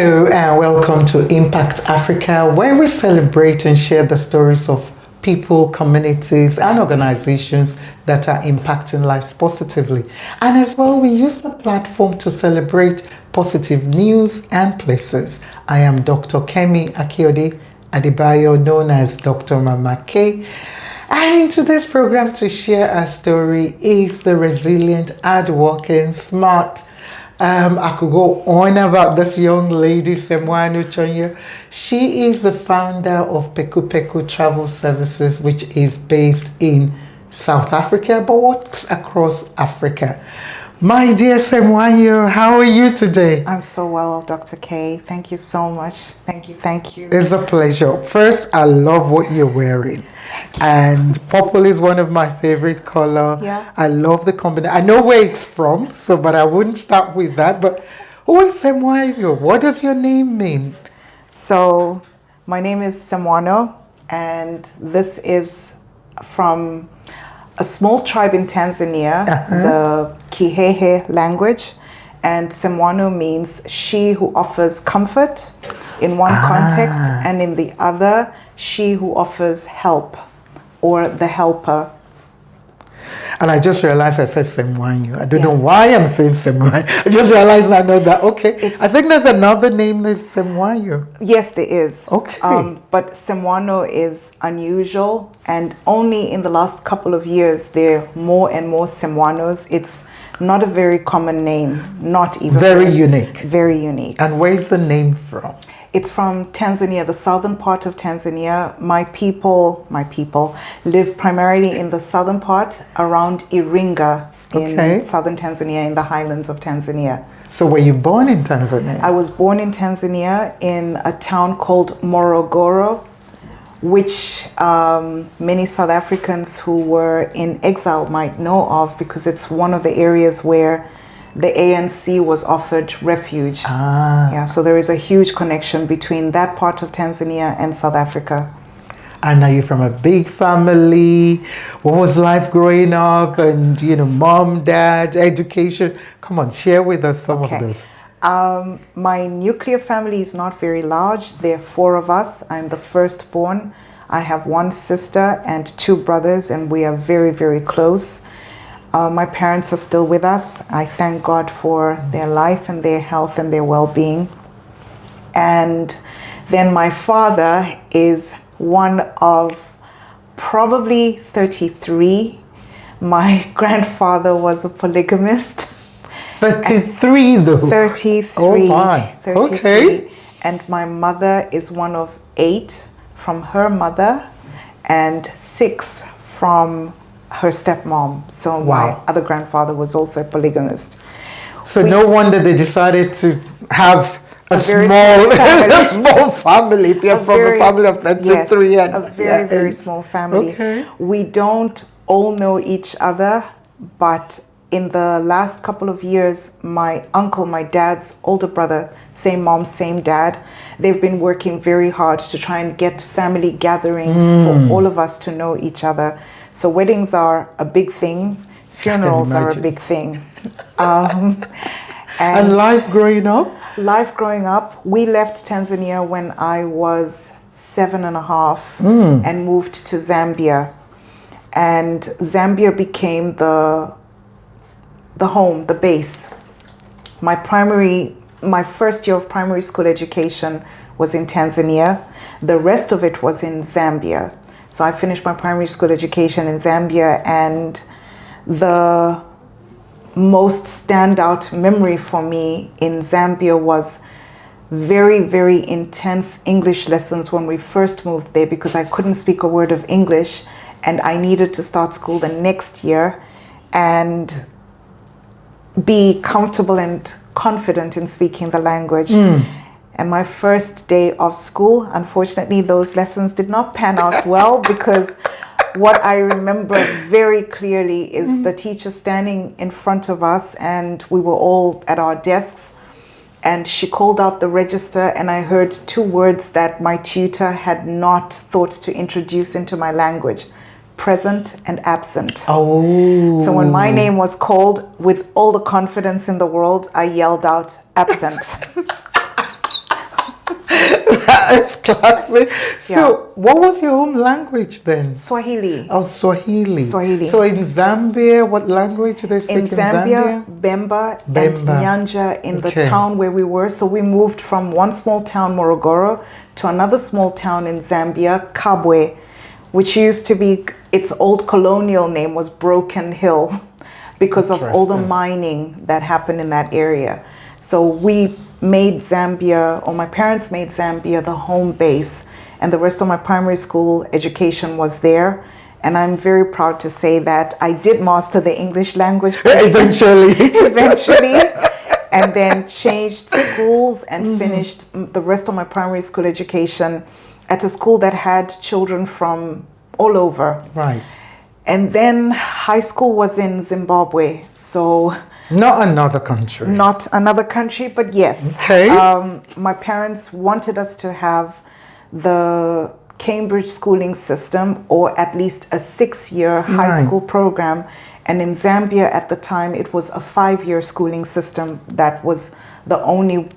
Hello and welcome to Impact Africa, where we celebrate and share the stories of people, communities, and organizations that are impacting lives positively. And as well, we use the platform to celebrate positive news and places. I am Dr. Kemi Akiode Adebayo, known as Dr. Mama K. And in today's program to share our story is the resilient, hardworking, smart, I could go on about this young lady, Semwano Chonya. She is the founder of Peku Peku Travel Services, which is based in South Africa, but works across Africa. My dear Semwano, how are you today? I'm so well, Dr. K. Thank you so much. Thank you. It's a pleasure. First, I love what you're wearing. And purple is one of my favorite color. Yeah. I love the combination. I know where it's from, but I wouldn't start with that. But who is Semwano? What does your name mean? So, my name is Semwano, and this is from a small tribe in Tanzania, the Kihehe language. And Semwano means she who offers comfort in one context, and in the other, she who offers help or the helper. And I just realized I said Semwano. I don't know why I'm saying Semwano. I just realized I know that. Okay. I think there's another name that's Semwano. Yes, there is. Okay. But Semwano is unusual, and only in the last couple of years there are more and more Semwanos. It's not a very common name, not even very unique. Very unique. And where's the name from? It's from Tanzania, the southern part of Tanzania. My people live primarily in the southern part around Iringa in southern Tanzania, in the highlands of Tanzania. So were you born in Tanzania? I was born in Tanzania in a town called Morogoro, which many South Africans who were in exile might know of, because it's one of the areas where the ANC was offered refuge. Yeah, so there is a huge connection between that part of Tanzania and South Africa. And are you from a big family? What was life growing up? And, mom, dad, education? Come on, share with us some of those. My nuclear family is not very large. There are 4 of us. I'm the firstborn. I have 1 sister and 2 brothers, and we are very, very close. My parents are still with us. I thank God for their life and their health and their well-being. And then my father is one of probably 33. My grandfather was a polygamist. 33 though? 33. Oh my. 33. Okay. And my mother is one of 8 from her mother and 6 from her stepmom. So my other grandfather was also a polygamist. So no wonder they decided to have a small family. If you're from a family of 33. Yes, a very, very small family. Okay. We don't all know each other, but in the last couple of years, my uncle, my dad's older brother, same mom, same dad, they've been working very hard to try and get family gatherings for all of us to know each other. So weddings are a big thing. Funerals are a big thing. And life growing up? Life growing up, we left Tanzania when I was 7.5 and moved to Zambia. And Zambia became the home, the base. My first year of primary school education was in Tanzania. The rest of it was in Zambia. So I finished my primary school education in Zambia, and the most standout memory for me in Zambia was very, very intense English lessons when we first moved there, because I couldn't speak a word of English and I needed to start school the next year and be comfortable and confident in speaking the language. And my first day of school, unfortunately, those lessons did not pan out well, because what I remember very clearly is the teacher standing in front of us, and we were all at our desks, and she called out the register, and I heard 2 words that my tutor had not thought to introduce into my language: present and absent. Oh. So when my name was called, with all the confidence in the world, I yelled out, absent. It's classic. So, what was your home language then? Swahili. Oh, Swahili. Swahili. So in Zambia, what language do they speak in Zambia? Bemba, and Bemba. Nyanja in the town where we were. So we moved from one small town, Morogoro, to another small town in Zambia, Kabwe, which used to be, its old colonial name was Broken Hill because of all the mining that happened in that area. So we made Zambia, or my parents made Zambia the home base, and the rest of my primary school education was there. And I'm very proud to say that I did master the English language eventually. And then changed schools and finished the rest of my primary school education at a school that had children from all over. Right. And then high school was in Zimbabwe. So not another country. Not another country, but yes. Okay. My parents wanted us to have the Cambridge schooling system, or at least a 6-year high school program. And in Zambia at the time, it was a 5-year schooling system that was the only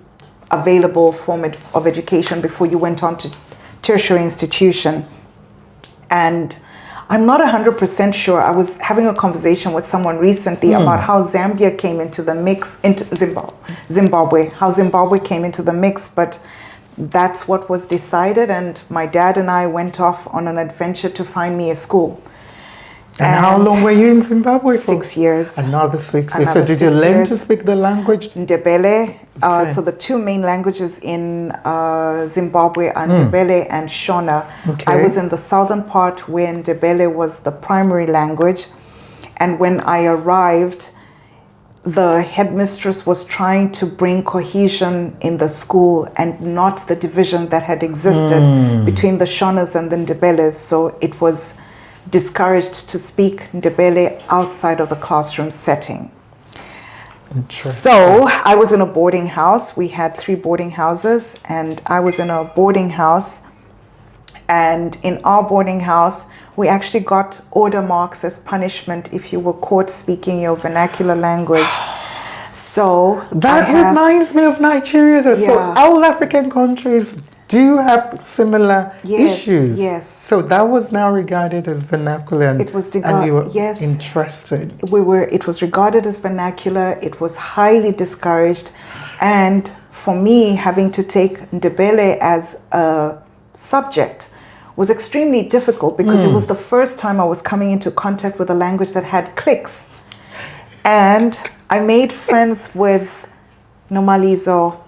available form of education before you went on to tertiary institution. And I'm not 100% sure. I was having a conversation with someone recently about how Zambia came into the mix, into Zimbabwe, how Zimbabwe came into the mix, but that's what was decided. And my dad and I went off on an adventure to find me a school. And how long were you in Zimbabwe for? 6 years. Another 6 years. So did you learn to speak the language? Ndebele. So the two main languages in Zimbabwe are Ndebele and Shona. I was in the southern part where Ndebele was the primary language. And when I arrived, the headmistress was trying to bring cohesion in the school and not the division that had existed between the Shonas and the Ndebeles. So it was discouraged to speak Ndebele outside of the classroom setting. So I was in a boarding house. We had 3 boarding houses, and I was in a boarding house. And in our boarding house, we actually got order marks as punishment if you were caught speaking your vernacular language. So that reminds me of Nigeria. So all African countries do have similar issues. Yes. So that was now regarded as vernacular, and, it was and you were interested. It was regarded as vernacular. It was highly discouraged. And for me, having to take Ndebele as a subject was extremely difficult because it was the first time I was coming into contact with a language that had clicks. And I made friends with Nomalizo,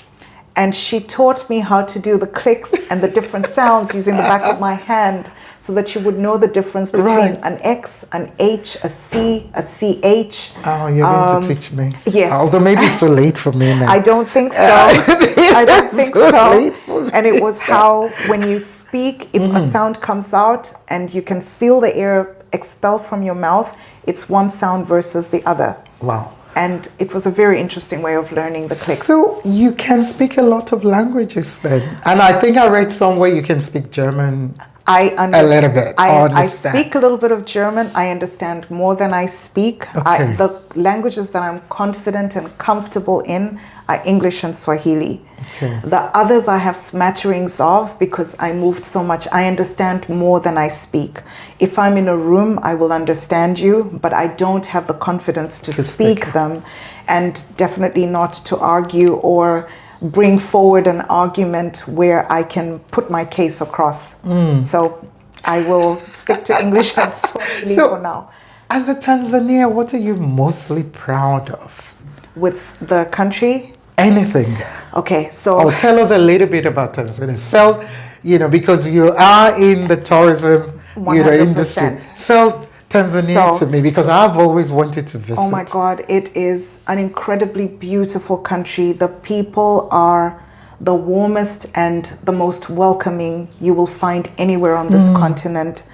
and she taught me how to do the clicks and the different sounds using the back of my hand so that you would know the difference between an X, an H, a C, a CH. Oh, you're going to teach me. Yes. Although maybe it's too late for me now. I don't think so. I don't think so. And it was how, when you speak, if a sound comes out and you can feel the air expel from your mouth, it's one sound versus the other. Wow. And it was a very interesting way of learning the clicks. So you can speak a lot of languages then. And I think I read somewhere you can speak German a little bit. I speak a little bit of German. I understand more than I speak. The languages that I'm confident and comfortable in are English and Swahili. The others I have smatterings of because I moved so much. I understand more than I speak. If I'm in a room, I will understand you, but I don't have the confidence to speak them, and definitely not to argue or bring forward an argument where I can put my case across. So I will stick to English and Swahili for now. As a Tanzania, what are you mostly proud of? With the country? Anything. Okay, so... tell us a little bit about Tanzania. Because you are in the tourism 100%. Industry. Sell Tanzania to me, because I've always wanted to visit. Oh my God, it is an incredibly beautiful country. The people are the warmest and the most welcoming you will find anywhere on this continent.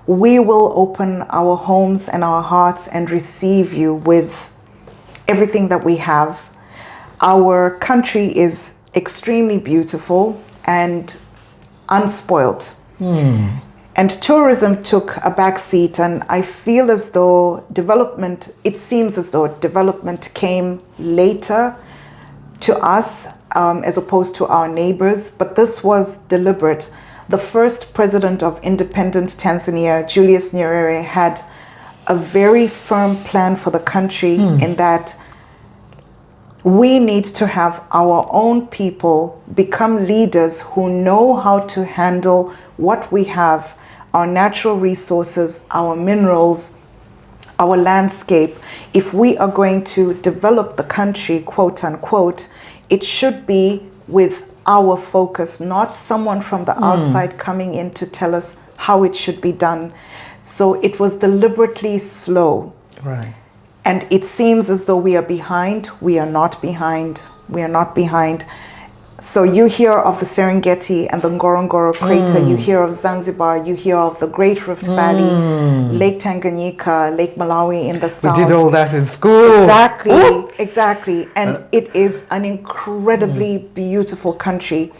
We will open our homes and our hearts and receive you with everything that we have. Our country is extremely beautiful and unspoilt. And tourism took a back seat, and I feel as though it seems as though development came later to us as opposed to our neighbors, but this was deliberate. The first president of independent Tanzania, Julius Nyerere, had a very firm plan for the country in that we need to have our own people become leaders who know how to handle what we have, our natural resources, our minerals, our landscape. If we are going to develop the country, quote unquote, it should be with our focus, not someone from the outside coming in to tell us how it should be done. So it was deliberately slow. Right. And it seems as though we are behind. We are not behind. We are not behind. So you hear of the Serengeti and the Ngorongoro crater. You hear of Zanzibar. You hear of the Great Rift Valley, Lake Tanganyika, Lake Malawi in the south. We did all that in school. Exactly, Ooh. exactly. And it is an incredibly beautiful country.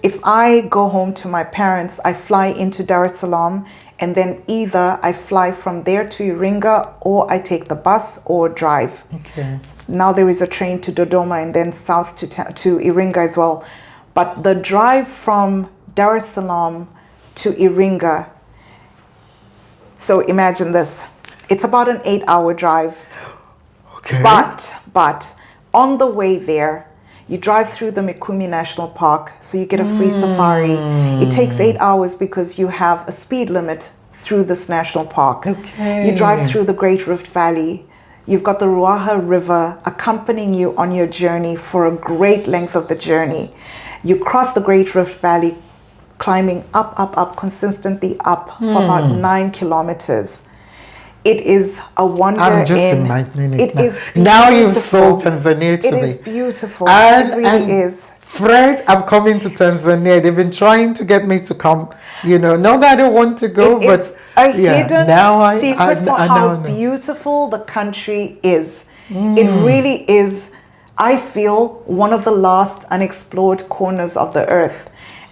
If I go home to my parents, I fly into Dar es Salaam, and then either I fly from there to Iringa, or I take the bus or drive. Okay. Now there is a train to Dodoma and then south to Iringa as well. But the drive from Dar es Salaam to Iringa, so imagine this. It's about an 8-hour drive. Okay. But on the way there, you drive through the Mikumi National Park, so you get a free safari. It takes 8 hours because you have a speed limit through this national park. Okay. You drive through the Great Rift Valley. You've got the Ruaha River accompanying you on your journey for a great length of the journey. You cross the Great Rift Valley, climbing up, consistently up for about 9 kilometers. It is a wonder. I'm just imagining it. It now. is beautiful. Now you've sold Tanzania to me. It is beautiful. And, it really is. Fred, I'm coming to Tanzania. They've been trying to get me to come. Not that I don't want to go, but It's a hidden secret for how know. beautiful the country is. It really is, I feel, one of the last unexplored corners of the earth.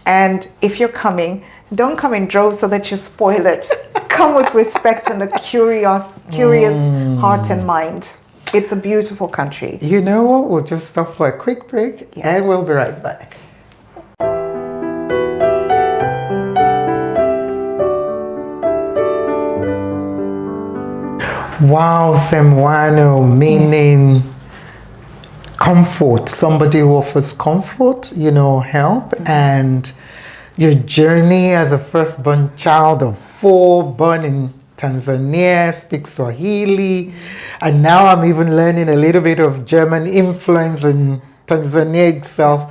And if you're coming, don't come in droves so that you spoil it. Come with respect and a curious heart and mind. It's a beautiful country. You know what? We'll just stop for a quick break and we'll be right back. Wow, Semwano, meaning comfort, somebody who offers comfort, help, and your journey as a firstborn child of 4, born in Tanzania, speaks Swahili, and now I'm even learning a little bit of German influence in Tanzania itself.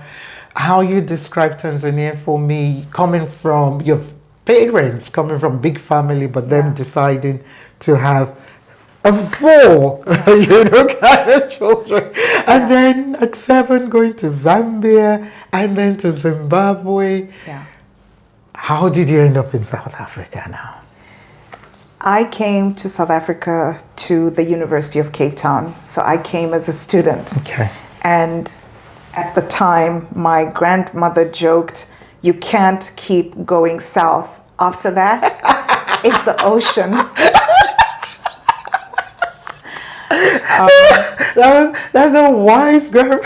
How you describe Tanzania for me, coming from your parents, coming from big family, but them deciding to have a 4, kind of children. And then at 7 going to Zambia and then to Zimbabwe. Yeah. How did you end up in South Africa now? I came to South Africa to the University of Cape Town. So I came as a student. Okay. And at the time, my grandmother joked, you can't keep going south. After that, it's the ocean. That's a wise girl.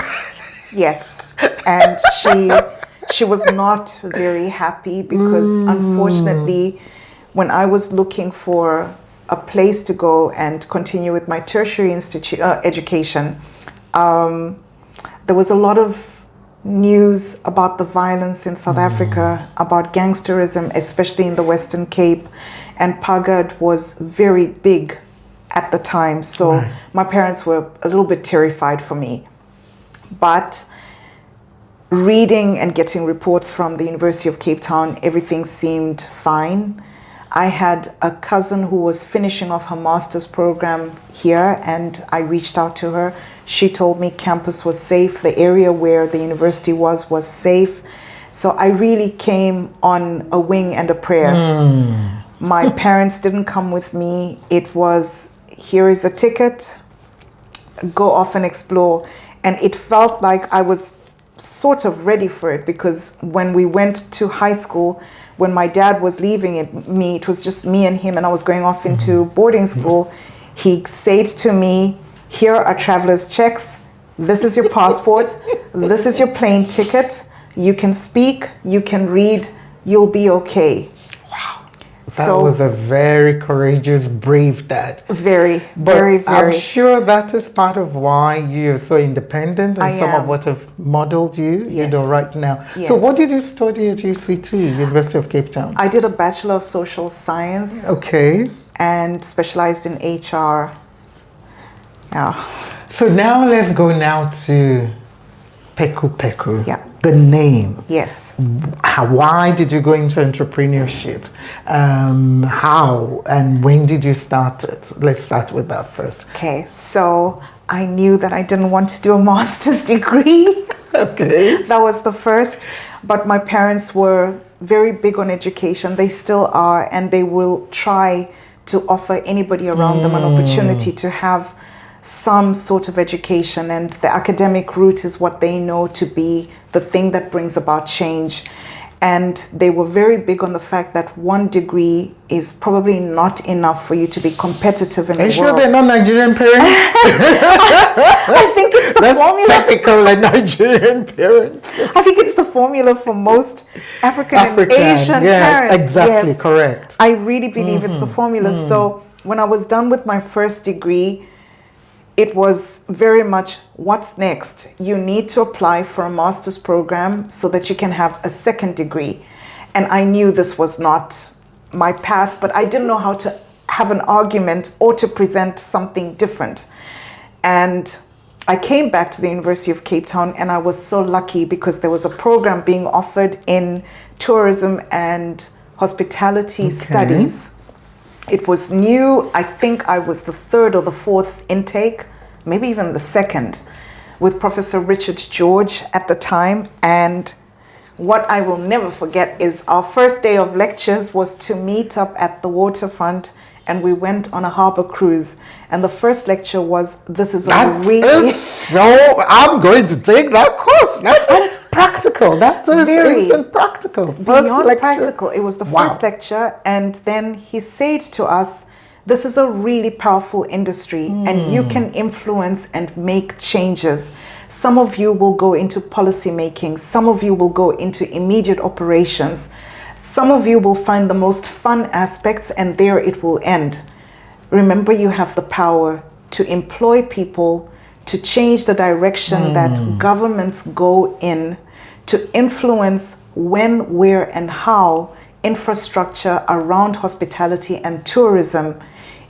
Yes, and she was not very happy because unfortunately, when I was looking for a place to go and continue with my tertiary education, there was a lot of news about the violence in South Africa, about gangsterism, especially in the Western Cape, and Pagad was very big at the time, so my parents were a little bit terrified for me. But reading and getting reports from the University of Cape Town, everything seemed fine. I had a cousin who was finishing off her master's program here, and I reached out to her. She told me campus was safe, the area where the university was safe. So I really came on a wing and a prayer. My parents didn't come with me. It was, here is a ticket, go off and explore. And it felt like I was sort of ready for it, because when we went to high school, when my dad was leaving it was just me and him, and I was going off into boarding school, he said to me, here are traveler's checks, this is your passport, this is your plane ticket. You can speak, you can read, you'll be okay. That was a very courageous, brave dad. Very, But very. I'm sure that is part of why you're so independent and some of what have modeled you, right now. Yes. So what did you study at UCT, University of Cape Town? I did a Bachelor of Social Science. Okay. And specialized in HR. Yeah. So now let's go now to Peku Peku. Yeah. The name. Yes. Why did you go into entrepreneurship? How and when did you start it? Let's start with that first. Okay, so I knew that I didn't want to do a master's degree. Okay. That was the first. But my parents were very big on education. They still are, and they will try to offer anybody around them an opportunity to have some sort of education, and the academic route is what they know to be the thing that brings about change. And they were very big on the fact that one degree is probably not enough for you to be competitive in the world. Are you sure they're not Nigerian parents? I think it's the formula. Typical Nigerian parents. I think it's the formula for most African and Asian parents. Exactly, correct. I really believe it's the formula. So when I was done with my first degree, it was very much, what's next? You need to apply for a master's program so that you can have a second degree. And I knew this was not my path, but I didn't know how to have an argument or to present something different. And I came back to the University of Cape Town, and I was so lucky because there was a program being offered in tourism and hospitality studies. It was new. I think I was the third or the fourth intake, maybe even the second, with Professor Richard George at the time. And what I will never forget is our first day of lectures was to meet up at the waterfront, and we went on a harbor cruise. And the first lecture was, this is a really... So I'm going to take that course. That's practical. That is instant practical. Beyond practical. It was the first lecture. And then he said to us, this is a really powerful industry and you can influence and make changes. Some of you will go into policy making. Some of you will go into immediate operations. Some of you will find the most fun aspects, and there it will end. Remember, you have the power to employ people, to change the direction that governments go in, to influence when, where, and how infrastructure around hospitality and tourism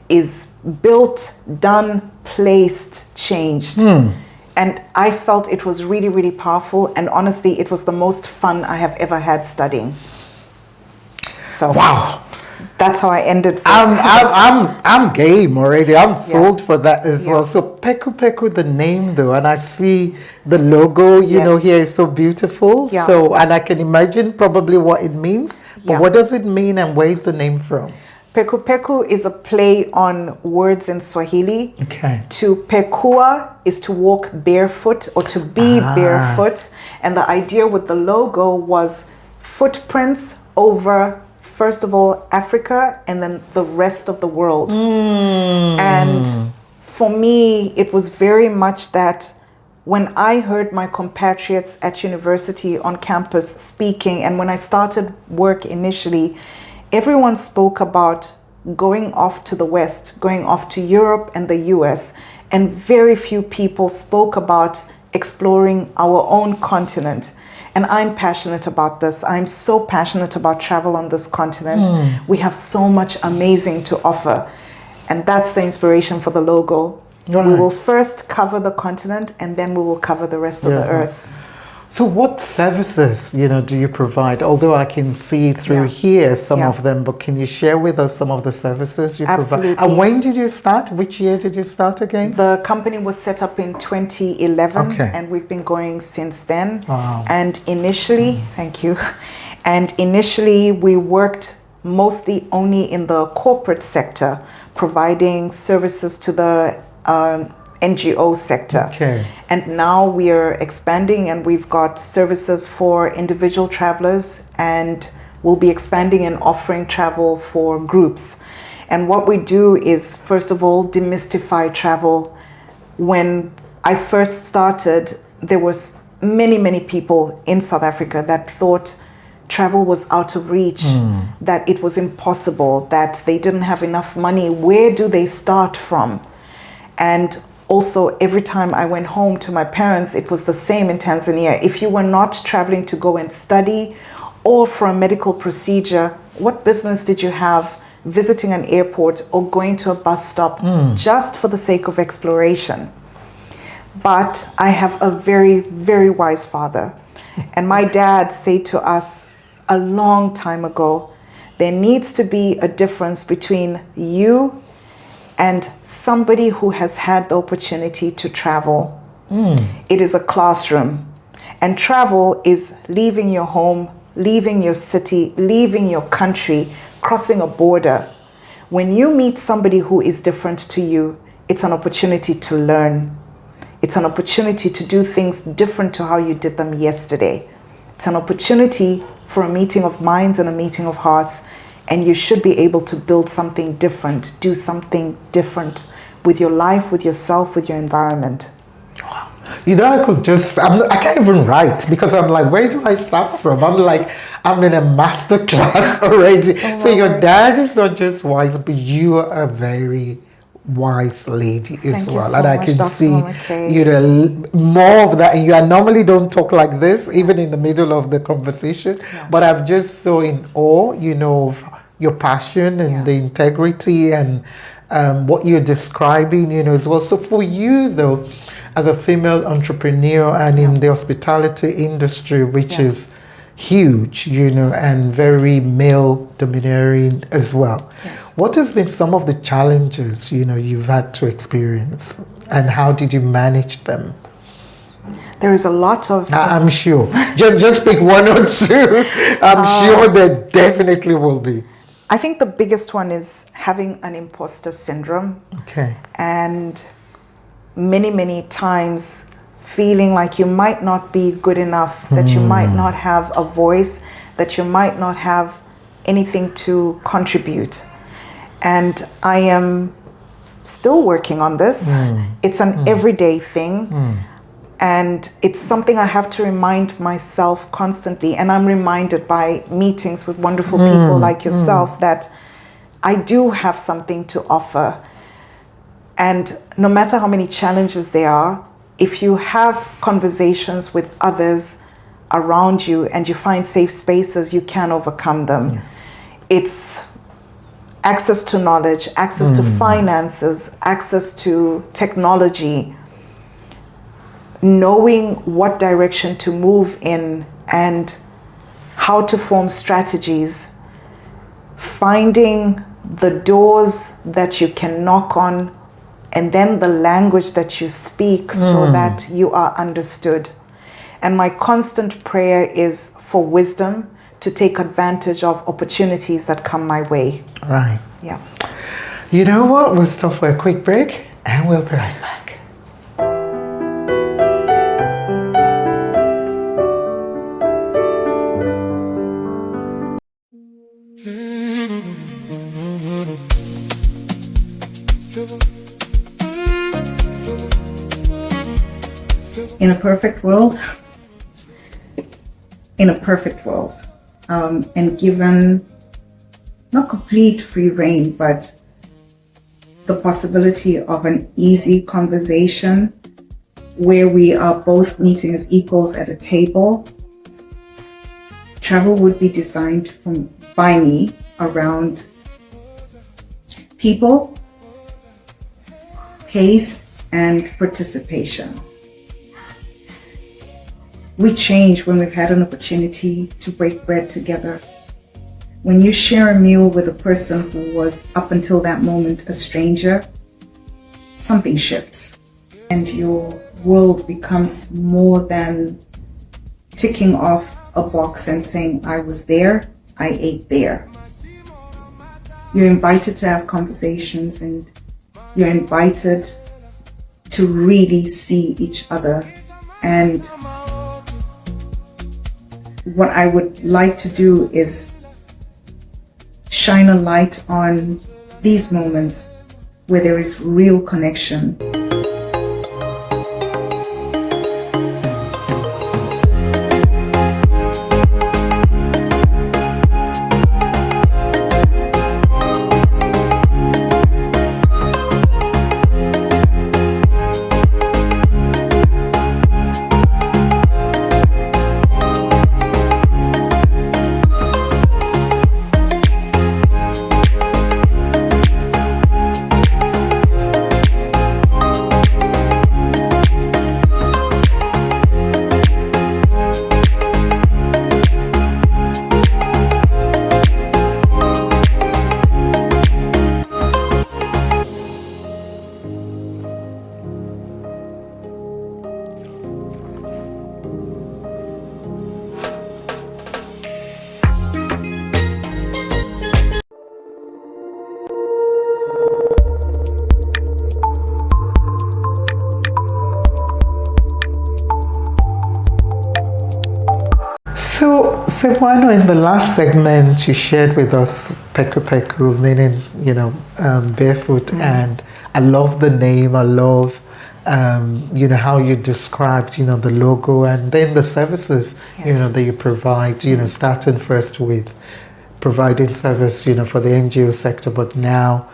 is built, done, placed, changed. And I felt it was really, really powerful. And honestly, it was the most fun I have ever had studying. So that's how I ended. I'm game already. I'm sold for that as well. So Peku Peku, the name though, and I see the logo, you know, here is so beautiful. So, and I can imagine probably what it means. But what does it mean, and where is the name from? Peku Peku is a play on words in Swahili. Okay. To pekua is to walk barefoot or to be barefoot. And the idea with the logo was footprints over, first of all, Africa, and then the rest of the world. And for me, it was very much that when I heard my compatriots at university on campus speaking, and when I started work initially, everyone spoke about going off to the West, going off to Europe and the US, and very few people spoke about exploring our own continent. And I'm passionate about this. I'm so passionate about travel on this continent. We have so much amazing to offer. And that's the inspiration for the logo. Right. We will first cover the continent, and then we will cover the rest of the earth. So what services, do you provide? Although I can see through here some of them, but can you share with us some of the services you provide? And when did you start? Which year did you start again? The company was set up in 2011, and we've been going since then. Wow. And initially, thank you. And initially we worked mostly only in the corporate sector, providing services to the NGO sector. And now we are expanding, and we've got services for individual travelers, and we'll be expanding and offering travel for groups. And what we do is, first of all, demystify travel. When I first started, there was many people in South Africa that thought travel was out of reach, that it was impossible, that they didn't have enough money. Where do they start from? And also, every time I went home to my parents, it was the same in Tanzania. If you were not traveling to go and study or for a medical procedure, what business did you have visiting an airport or going to a bus stop just for the sake of exploration? But I have a very, very wise father. And my dad said to us a long time ago, there needs to be a difference between you and somebody who has had the opportunity to travel. It is a classroom. And travel is leaving your home, leaving your city, leaving your country, crossing a border. When you meet somebody who is different to you, it's an opportunity to learn. It's an opportunity to do things different to how you did them yesterday. It's an opportunity for a meeting of minds and a meeting of hearts. And you should be able to build something different, do something different with your life, with yourself, with your environment. You know, I can't even write because I'm like, where do I start from? I'm like, I'm in a master class already. So your dad is not just wise, but you are a very wise lady as Thank you well. so And I much, can Dr. see Mamake. you know more of that. And you normally don't talk like this, even in the middle of the conversation. But I'm just so in awe, you know, of your passion and the integrity and what you're describing, you know, as well. So for you though, as a female entrepreneur and in the hospitality industry, which is huge, you know, and very male domineering as well. Yes. What has been some of the challenges, you know, you've had to experience and how did you manage them? There is a lot of... I'm sure. just pick one or two. I'm sure there definitely will be. I think the biggest one is having an imposter syndrome. Okay. And many times feeling like you might not be good enough, that you might not have a voice, that you might not have anything to contribute. And I am still working on this. It's an everyday thing. And it's something I have to remind myself constantly. And I'm reminded by meetings with wonderful people like yourself that I do have something to offer. And no matter how many challenges there are, if you have conversations with others around you and you find safe spaces, you can overcome them. It's access to knowledge, access to finances, access to technology, knowing what direction to move in and how to form strategies, finding the doors that you can knock on, and then the language that you speak so that you are understood. And my constant prayer is for wisdom to take advantage of opportunities that come my way. Right. Yeah. You know what? We'll stop for a quick break and we'll be right back. In a perfect world, and given not complete free reign, but the possibility of an easy conversation where we are both meeting as equals at a table, travel would be designed by me around people, pace, and participation. We change when we've had an opportunity to break bread together. When you share a meal with a person who was up until that moment a stranger, something shifts and your world becomes more than ticking off a box and saying, I was there, I ate there. You're invited to have conversations and you're invited to really see each other. And what I would like to do is shine a light on these moments where there is real connection. Semwano, in the last segment, you shared with us peku peku, meaning, barefoot, and I love the name. I love, how you described, the logo, and then the services, that you provide, starting first with providing service, for the NGO sector, but now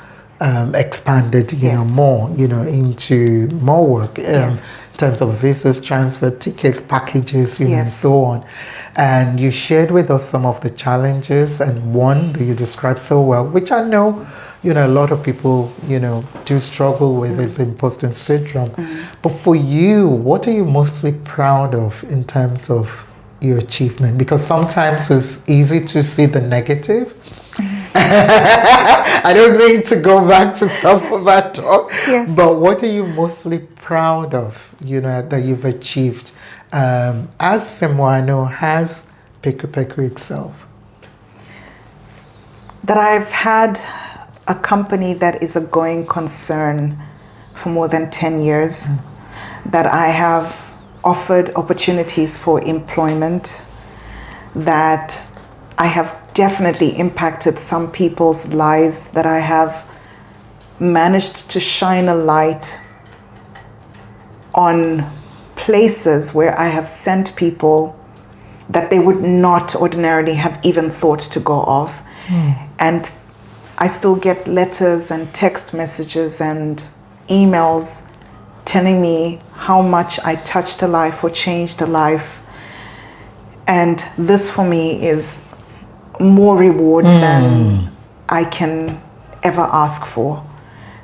expanded, more, into more work. In terms of visas, transfer, tickets, packages, and so on. And you shared with us some of the challenges, and one that you described so well, which I know, a lot of people, do struggle with, is imposter syndrome. But for you, what are you mostly proud of in terms of your achievement? Because sometimes it's easy to see the negative. I don't mean to go back to some of our talk, but what are you mostly proud of, that you've achieved as Semwano, has Peku Peku itself? That I've had a company that is a going concern for more than 10 years, that I have offered opportunities for employment, that I have definitely impacted some people's lives, that I have managed to shine a light on places where I have sent people that they would not ordinarily have even thought to go off. And I still get letters and text messages and emails telling me how much I touched a life or changed a life. And this for me is more reward than I can ever ask for.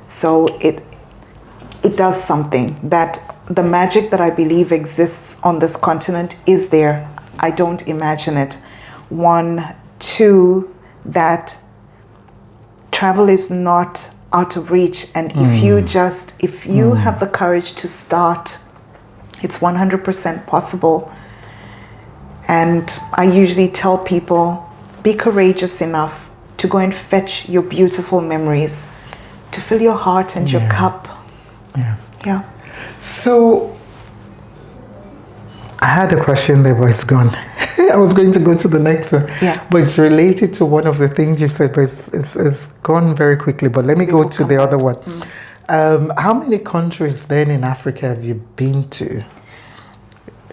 So it does something, that the magic that I believe exists on this continent is there. I don't imagine it. 1, 2, that travel is not out of reach, and if you have the courage to start, it's 100% possible. And I usually tell people, be courageous enough to go and fetch your beautiful memories, to fill your heart and your cup. Yeah. So I had a question there, but it's gone. I was going to go to the next one. But it's related to one of the things you said, but it's gone very quickly. But let me go to the other one. How many countries then in Africa have you been to?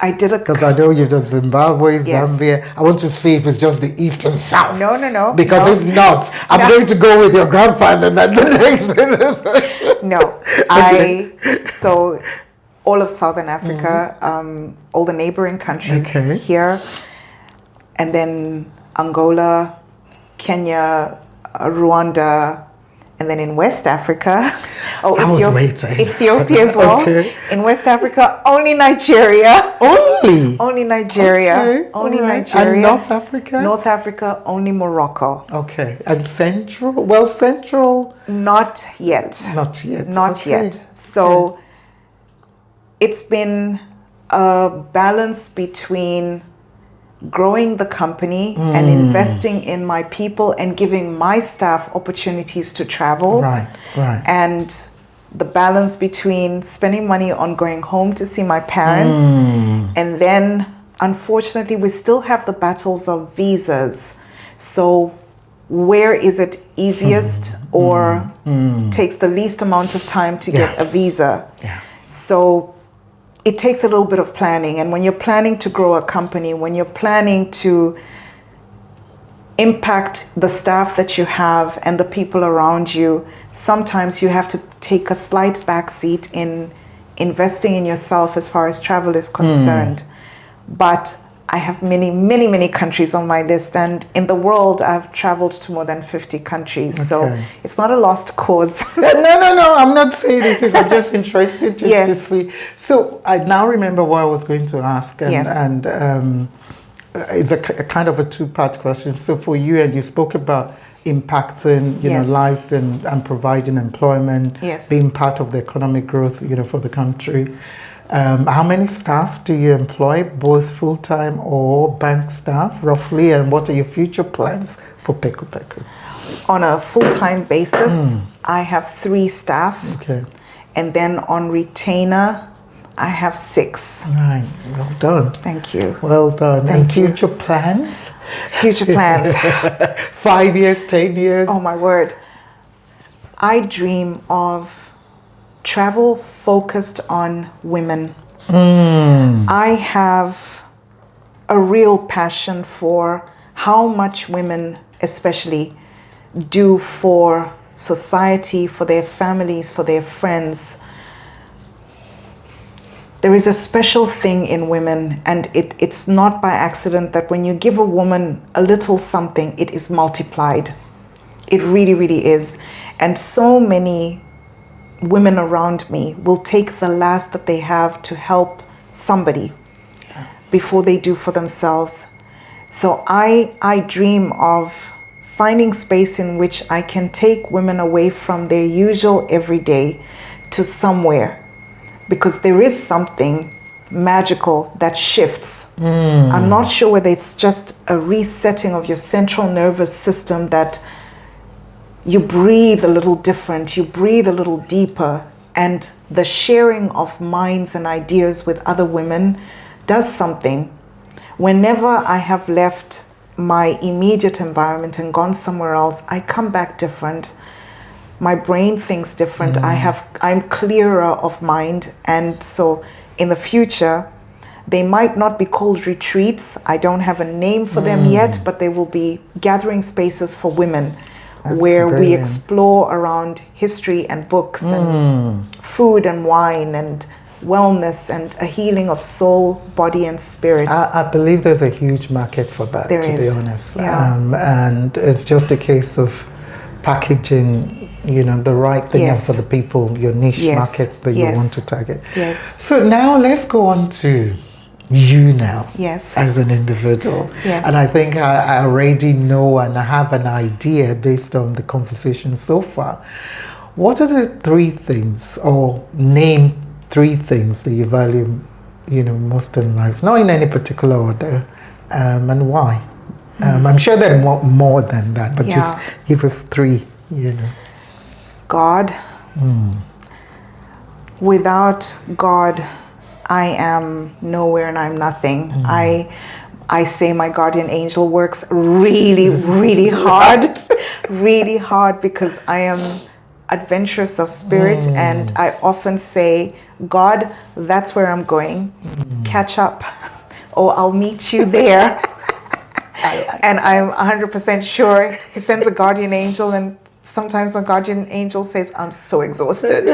I did because I know you've done Zimbabwe, Zambia. I want to see if it's just the east and south. No. Because if not, I'm going to go with your grandfather and the next. No, so all of Southern Africa, all the neighboring countries here, and then Angola, Kenya, Rwanda, and then in West Africa, Ethiopia as well. In West Africa, only Nigeria. Only Nigeria. Only Nigeria. And North Africa? North Africa, only Morocco. Okay. And Central? Well, Central? Not yet. Not yet. Not yet. So it's been a balance between growing the company and investing in my people and giving my staff opportunities to travel. Right. And the balance between spending money on going home to see my parents, and then unfortunately we still have the battles of visas. So where is it easiest or takes the least amount of time to get a visa? So it takes a little bit of planning. And when you're planning to grow a company, when you're planning to impact the staff that you have and the people around you, sometimes you have to take a slight backseat in investing in yourself as far as travel is concerned. But I have many countries on my list, and in the world I've traveled to more than 50 countries. So it's not a lost cause. No, I'm not saying it is. I'm just interested to see. So I now remember what I was going to ask, and it's a kind of a two-part question. So for you, and you spoke about impacting lives and providing employment, being part of the economic growth for the country. How many staff do you employ, both full-time or bank staff, roughly? And what are your future plans for Peku Peku? On a full-time basis, I have 3 staff. Okay. And then on retainer, I have 6. Right. Well done. Thank you. Well done. Thank and future plans? Future plans. 5 years, 10 years? Oh my word. I dream of travel focused on women. I have a real passion for how much women especially do for society, for their families, for their friends. There is a special thing in women, and it's not by accident that when you give a woman a little something, it is multiplied. It really, really is. And so many women around me will take the last that they have to help somebody before they do for themselves. So I dream of finding space in which I can take women away from their usual everyday to somewhere, because there is something magical that shifts. I'm not sure whether it's just a resetting of your central nervous system, that you breathe a little different, you breathe a little deeper, and the sharing of minds and ideas with other women does something. Whenever I have left my immediate environment and gone somewhere else, I come back different. My brain thinks different. I'm clearer of mind. And so in the future, they might not be called retreats. I don't have a name for them yet, but they will be gathering spaces for women. That's where brilliant. We explore around history and books and food and wine and wellness and a healing of soul, body and spirit. I believe there's a huge market for that, to be honest. And it's just a case of packaging, the right thing for the people, your niche markets that you want to target. So now let's go on to you now as an individual. And I think I already know and I have an idea based on the conversation so far. What are the 3 things, or name 3 things that you value, most in life? Not in any particular order, and why? I'm sure there are more than that, but just give us 3, God. Without God, I am nowhere and I'm nothing. I say my guardian angel works really, really hard, really hard, because I am adventurous of spirit, and I often say, God, that's where I'm going. Catch up, or I'll meet you there. And I'm 100% sure he sends a guardian angel, and sometimes my guardian angel says, I'm so exhausted.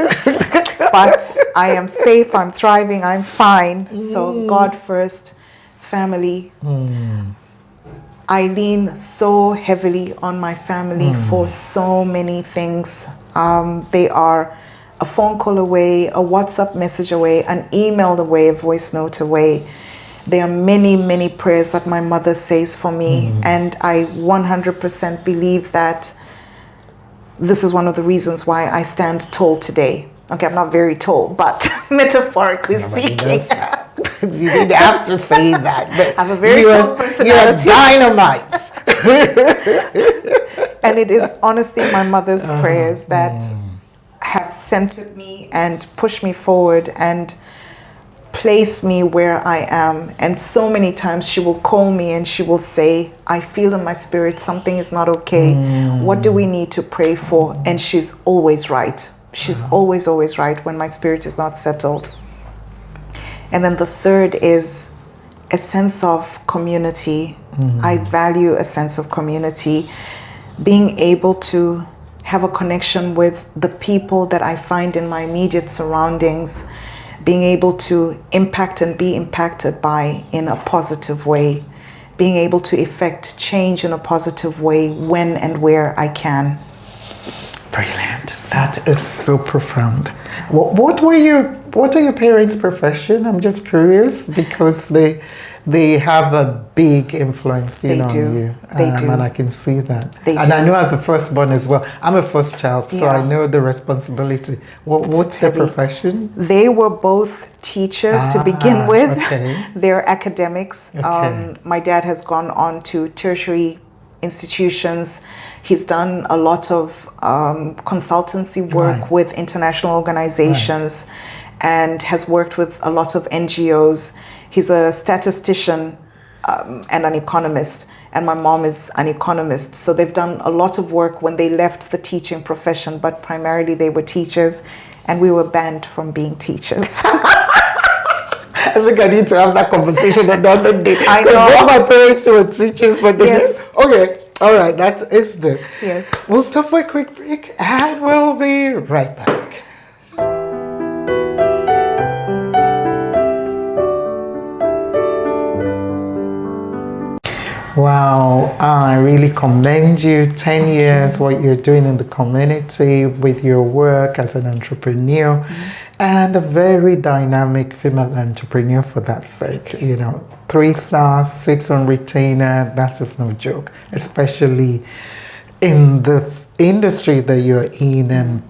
But I am safe, I'm thriving, I'm fine. So God first, family. I lean so heavily on my family for so many things. They are a phone call away, a WhatsApp message away, an email away, a voice note away. There are many, many prayers that my mother says for me. And I 100% believe that this is one of the reasons why I stand tall today. Okay, I'm not very tall, but metaphorically speaking. You didn't have to say that. But I have a very tall personality. You're dynamite. And it is honestly my mother's prayers that have centered me and pushed me forward and placed me where I am. And so many times she will call me and she will say, I feel in my spirit something is not okay. What do we need to pray for? And she's always right. She's always right when my spirit is not settled. And then the third is a sense of community. I value a sense of community. Being able to have a connection with the people that I find in my immediate surroundings. Being able to impact and be impacted by in a positive way. Being able to effect change in a positive way when and where I can. Brilliant. That is so profound. What are your parents' profession? I'm just curious, because they have a big influence on you. They do. And I can see that. They and do. I know as a firstborn as well. I'm a first child, so I know the responsibility. What's their profession? They were both teachers to begin with. Okay. They're academics. Okay. My dad has gone on to tertiary institutions. He's done a lot of consultancy work with international organizations. and has worked with a lot of NGOs. He's a statistician and an economist, and my mom is an economist. So they've done a lot of work when they left the teaching profession, but primarily they were teachers, and we were banned from being teachers. I think I need to have that conversation another day. I know. All my parents were teachers, but they Yes. okay. All right, that is the. Yes. We'll stop for a quick break and we'll be right back. Wow, I really commend you. 10 years, what you're doing in the community with your work as an entrepreneur, and a very dynamic female entrepreneur for that sake. 3 stars, 6 on retainer, that is no joke, especially in the industry that you're in and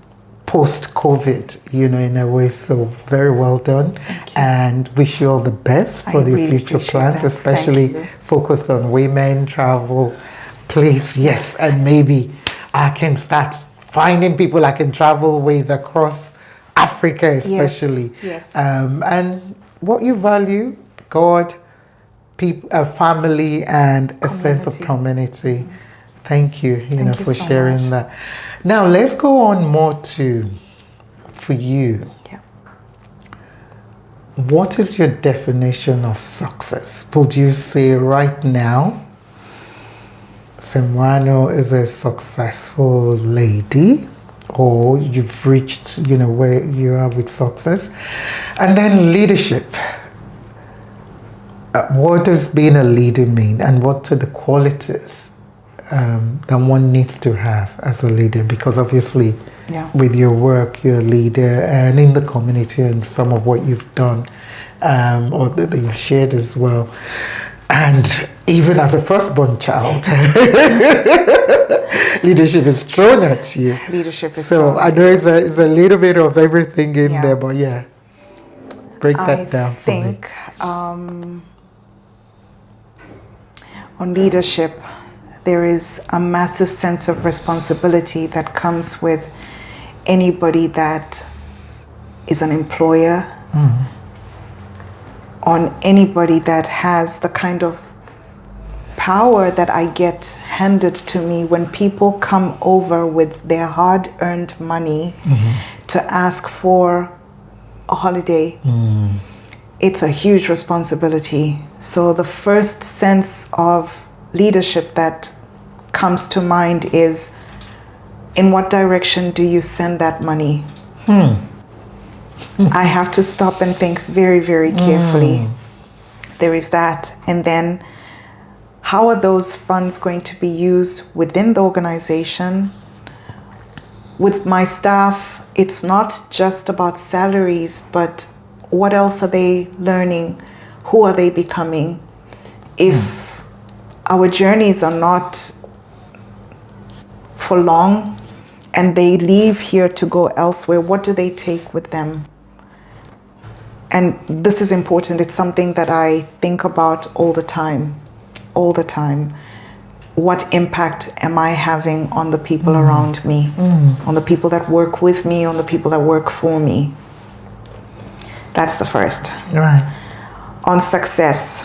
post-COVID, in a way. So very well done, and wish you all the best for the really future appreciate plans, that. especially Thank you. focused on women, travel, place, yes, and maybe I can start finding people I can travel with across Africa, especially. Yes. And what you value, God, people, family, and a sense of community. Thank you, Thank you for so sharing much. that. Now let's go on more for you. Yeah. What is your definition of success? Would you say right now, Semwano is a successful lady, or you've reached, where you are with success? And then leadership. What does being a leader mean, and what are the qualities that one needs to have as a leader? Because obviously, with your work, you're a leader, and in the community, and some of what you've done, or that you've shared as well. And even as a firstborn child, leadership is thrown at you. Leadership is so thrown I know it's a little bit of everything in there, but break that down for me. I think on leadership, there is a massive sense of responsibility that comes with anybody that is an employer, on anybody that has the kind of power that I get handed to me when people come over with their hard-earned money to ask for a holiday. It's a huge responsibility. So the first sense of leadership that comes to mind is, in what direction do you send that money? I have to stop and think very, very carefully. There is that. And then, how are those funds going to be used within the organization? With my staff, it's not just about salaries, but what else are they learning? Who are they becoming? If our journeys are not for long and they leave here to go elsewhere, what do they take with them? And this is important. It's something that I think about all the time. What impact am I having on the people around me, on the people that work with me, on the people that work for me? That's the first. Right. On success.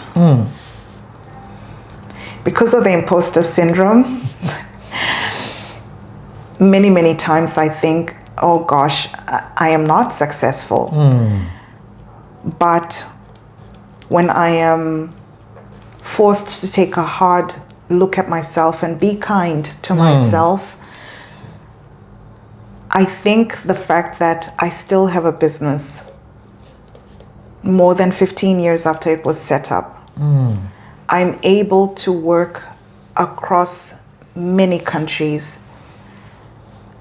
Because of the imposter syndrome, many, many times I think, oh gosh, I am not successful. But when I am forced to take a hard look at myself and be kind to myself, I think the fact that I still have a business more than 15 years after it was set up, I'm able to work across many countries,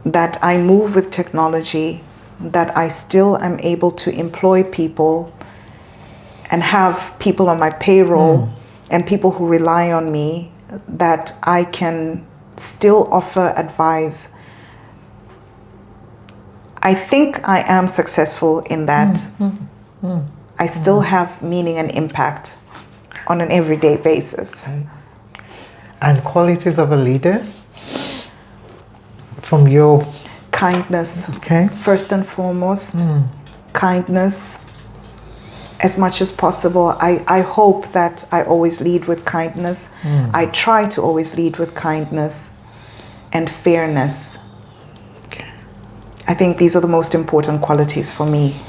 that I move with technology, that I still am able to employ people and have people on my payroll and people who rely on me, that I can still offer advice. I think I am successful in that. I still have meaning and impact on an everyday basis. And qualities of a leader from your Kindness, okay, first and foremost. kindness as much as possible. I hope that I always lead with kindness. I try to always lead with kindness and fairness. I think these are the most important qualities for me.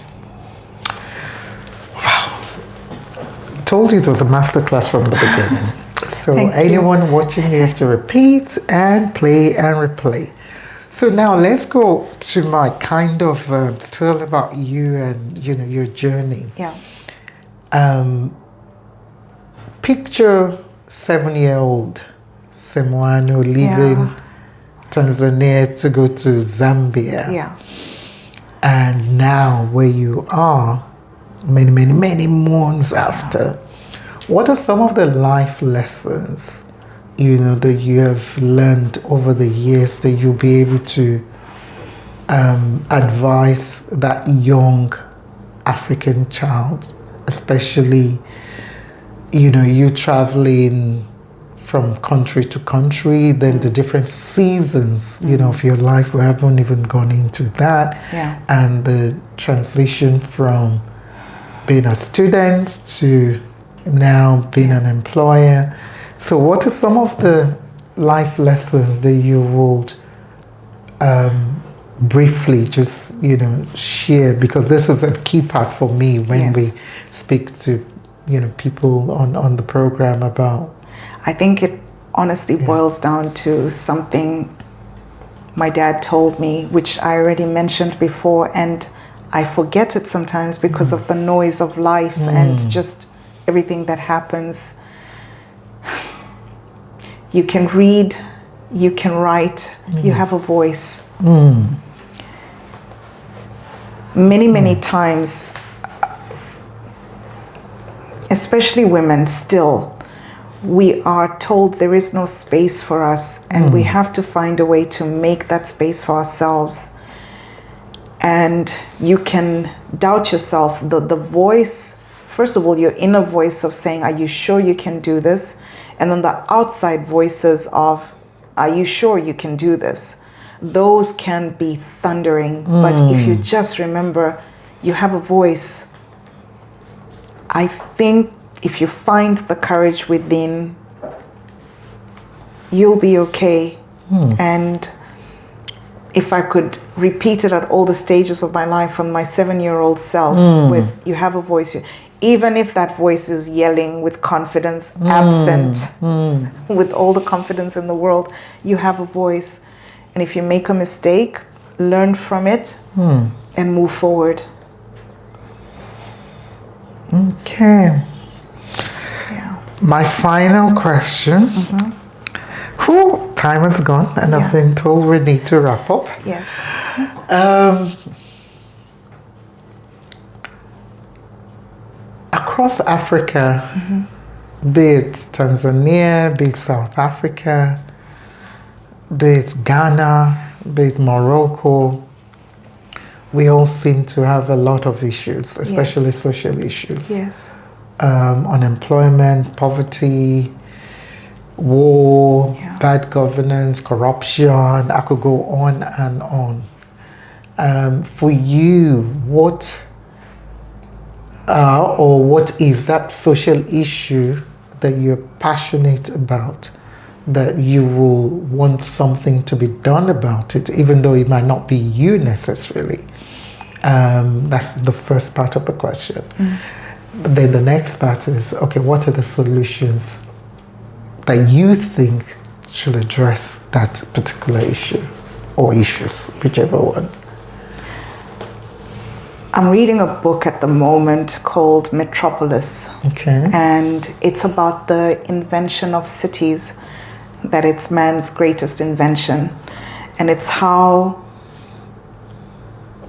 Told you it was a masterclass from the beginning. So Thank you. anyone watching, you have to repeat and play and replay. So now let's go to my kind of still about you and your journey. Yeah. Picture 7-year-old Semwano leaving Tanzania to go to Zambia. Yeah. And now where you are, many months after, what are some of the life lessons that you have learned over the years that you'll be able to advise that young African child, especially you traveling from country to country, then the different seasons of your life? We haven't even gone into that. Yeah. And the transition from being a student to now being an employer. So what are some of the life lessons that you would briefly just share, because this is a key part for me when we speak to people on the program about. I think it honestly boils down to something my dad told me, which I already mentioned before, and I forget it sometimes because of the noise of life and just everything that happens. You can read, you can write, you have a voice. Many times, especially women still, we are told there is no space for us, and we have to find a way to make that space for ourselves. And you can doubt yourself. The voice, first of all, your inner voice of saying, are you sure you can do this? And then the outside voices of, are you sure you can do this? Those can be thundering. But if you just remember, you have a voice. I think if you find the courage within, you'll be okay. And if I could repeat it at all the stages of my life, from my 7-year-old self, with you have a voice, even if that voice is yelling with confidence, absent, with all the confidence in the world, you have a voice. And if you make a mistake, learn from it and move forward. Okay. Yeah. My final question. Time has gone, and I've been told we need to wrap up. Yes. Across Africa, be it Tanzania, be it South Africa, be it Ghana, be it Morocco, we all seem to have a lot of issues, especially social issues. Yes. Unemployment, poverty, war, bad governance, corruption. I could go on and on. For you, what is that social issue that you're passionate about, that you will want something to be done about it, even though it might not be you necessarily? That's the first part of the question. But then the next part is, okay, what are the solutions that you think should address that particular issue, or issues, whichever one? I'm reading a book at the moment called Metropolis. Okay. And it's about the invention of cities, that it's man's greatest invention. And it's how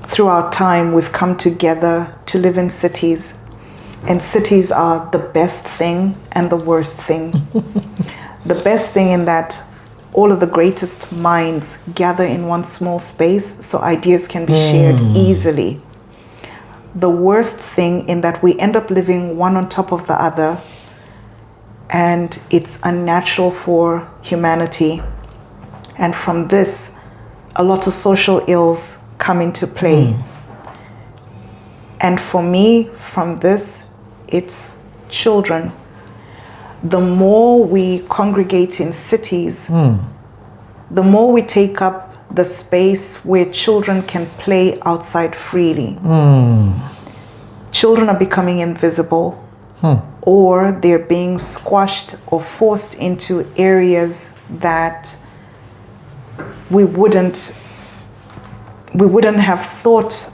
throughout time we've come together to live in cities. And cities are the best thing and the worst thing. The best thing in that all of the greatest minds gather in one small space, so ideas can be shared easily. The worst thing in that we end up living one on top of the other, and it's unnatural for humanity. And from this, a lot of social ills come into play. And for me, from this, it's children. The more we congregate in cities, the more we take up the space where children can play outside freely. Children are becoming invisible, or they're being squashed or forced into areas that we wouldn't have thought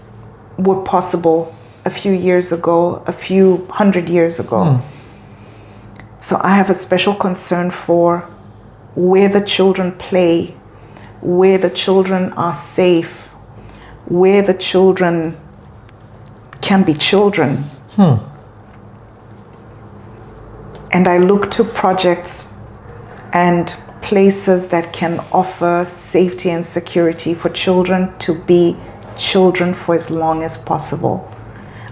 were possible a few years ago, a few hundred years ago. So I have a special concern for where the children play, where the children are safe, where the children can be children. And I look to projects and places that can offer safety and security for children to be children for as long as possible.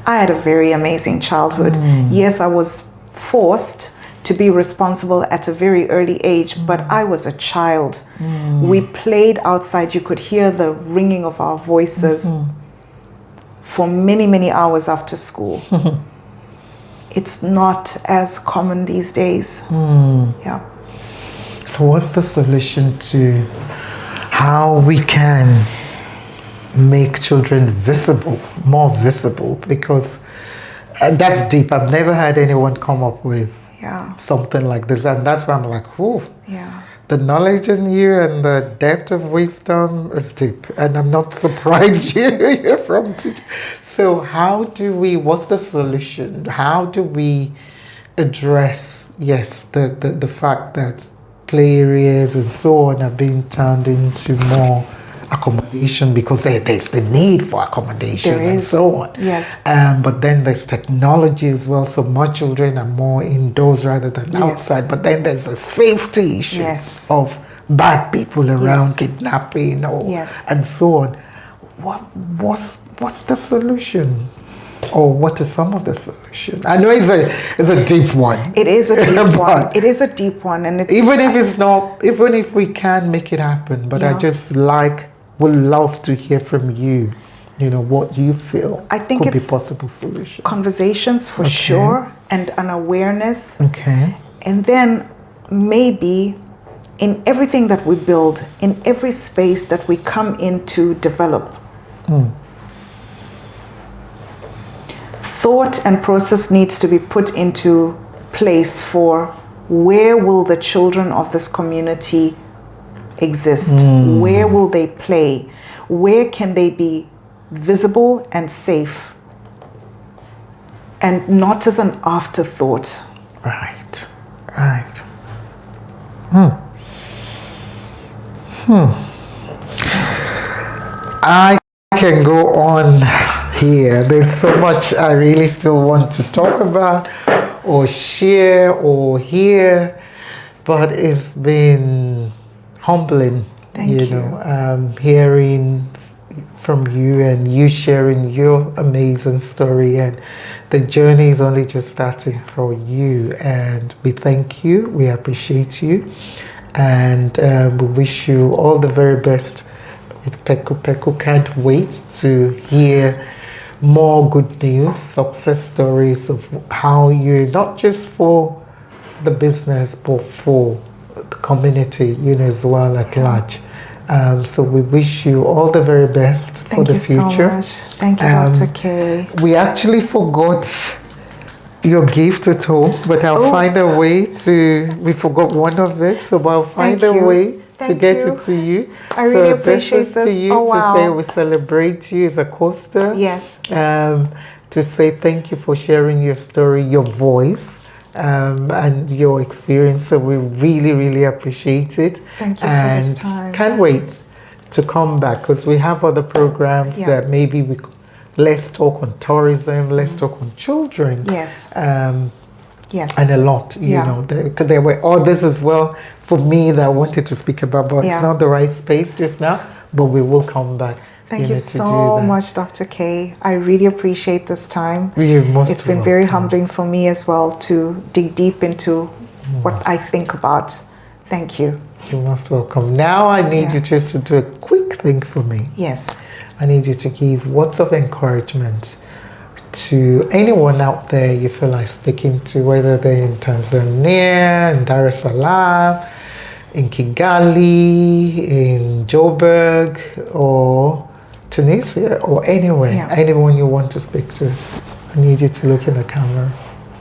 I had a very amazing childhood. Yes, I was forced to be responsible at a very early age, but I was a child. We played outside. You could hear the ringing of our voices for many, many hours after school. It's not as common these days. Yeah. So what's the solution to how we can make children visible, more visible? Because that's deep. I've never had anyone come up with something like this. And that's why I'm like, whoa. Yeah. The knowledge in you and the depth of wisdom is deep. And I'm not surprised you're from teaching. So what's the solution? How do we address, the fact that play areas and so on are being turned into more accommodation, because there's the need for accommodation and so on. Yes. But then there's technology as well, so more children are more indoors rather than outside. But then there's a safety issue of bad people around, kidnapping, and so on. What's the solution? Or what is some of the solution? I know it's a deep one. It is a deep one. It is a deep one, and even if we can make it happen, but I just would love to hear from you. You know what you feel I think could be it's possible solution. Conversations for sure, and an awareness. Okay. And then maybe in everything that we build, in every space that we come in to develop, thought and process needs to be put into place for where will the children of this community exist? Where will they play? Where can they be visible and safe? And not as an afterthought. Right. I can go on here. There's so much I really still want to talk about or share or hear, but it's been humbling, Thank you. Hearing from you and you sharing your amazing story, and the journey is only just starting for you, and we thank you, we appreciate you, and we wish you all the very best with Peku. Peku can't wait to hear more good news, success stories of how you're not just for the business but for the community, as well at large. So we wish you all the very best for the future. Thank you so much. Thank you, Dr. K. We actually forgot your gift at home, but I'll find a way we forgot one of it, so I'll find a way to get it to you. I really appreciate this. To you to say we celebrate you as a coaster. Yes. To say thank you for sharing your story, your voice, and your experience. So we really, really appreciate it. Thank you and for this time. Can't wait to come back, because we have other programs that maybe let's talk on tourism, let's talk on children. Yes. Yes. And a lot, because there were others as well for me that I wanted to speak about, but it's not the right space just now, but we will come back. Thank you so much, Dr. K. I really appreciate this time. It's been very humbling for me as well to dig deep into what I think about. Thank you. You're most welcome. Now I need you just to do a quick thing for me. Yes. I need you to give words of encouragement to anyone out there you feel like speaking to, whether they're in Tanzania, in Dar es Salaam, in Kigali, in Joburg, or Tunisia, or anywhere, anyone you want to speak to. I need you to look in the camera.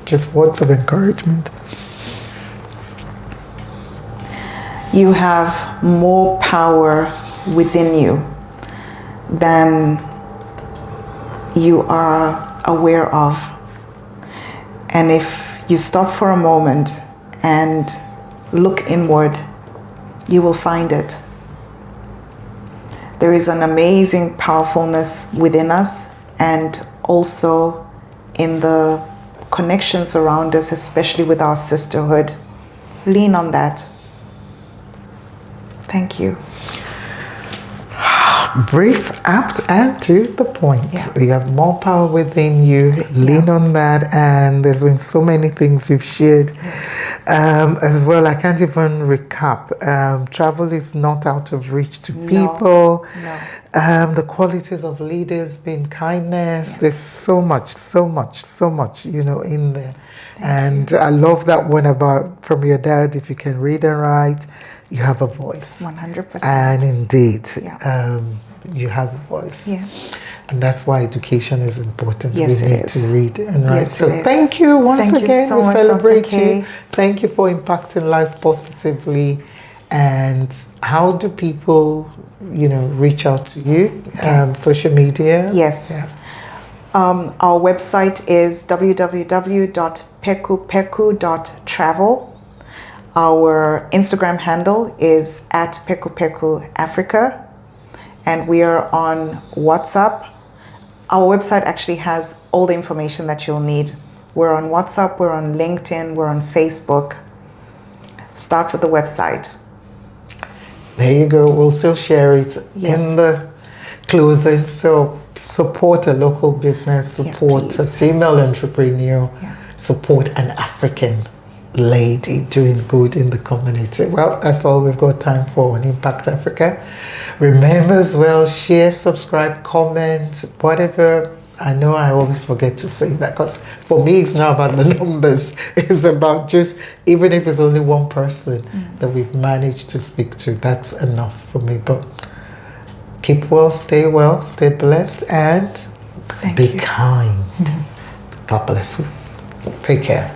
Just words of encouragement. You have more power within you than you are aware of. And if you stop for a moment and look inward, you will find it. There is an amazing powerfulness within us, and also in the connections around us, especially with our sisterhood. Lean on that. Thank you. Brief, apt, and to the point. Yeah. You have more power within you. Lean on that, and there's been so many things you've shared. As well, I can't even recap. Travel is not out of reach to people. No. The qualities of leaders being kindness. There's so much, in there. Thank I love that one about from your dad. If you can read and write, you have a voice. 100%. And indeed, Yeah. you have a voice. Yeah. And that's why education is important. Yes, we it need is. to read and write. Yes, so it is. thank you once Thank you again. so We much, celebrate Dr. K. you. Thank you for impacting lives positively. And how do people, reach out to you? Social media? Yes. Our website is www.pekupeku.travel. Our Instagram handle is @PekuPekuAfrica. And we are on WhatsApp. Our website actually has all the information that you'll need. We're on WhatsApp, we're on LinkedIn, we're on Facebook. Start with the website. There you go. We'll still share it in the closing. So support a local business, support a female entrepreneur, support an African lady doing good in the community. Well, that's all we've got time for on Impact Africa. Remember as well, share, subscribe, comment, whatever. I know I always forget to say that, because for me it's not about the numbers. It's about just, even if it's only one person that we've managed to speak to, that's enough for me. But keep well, stay blessed, and be kind. God bless you. Take care.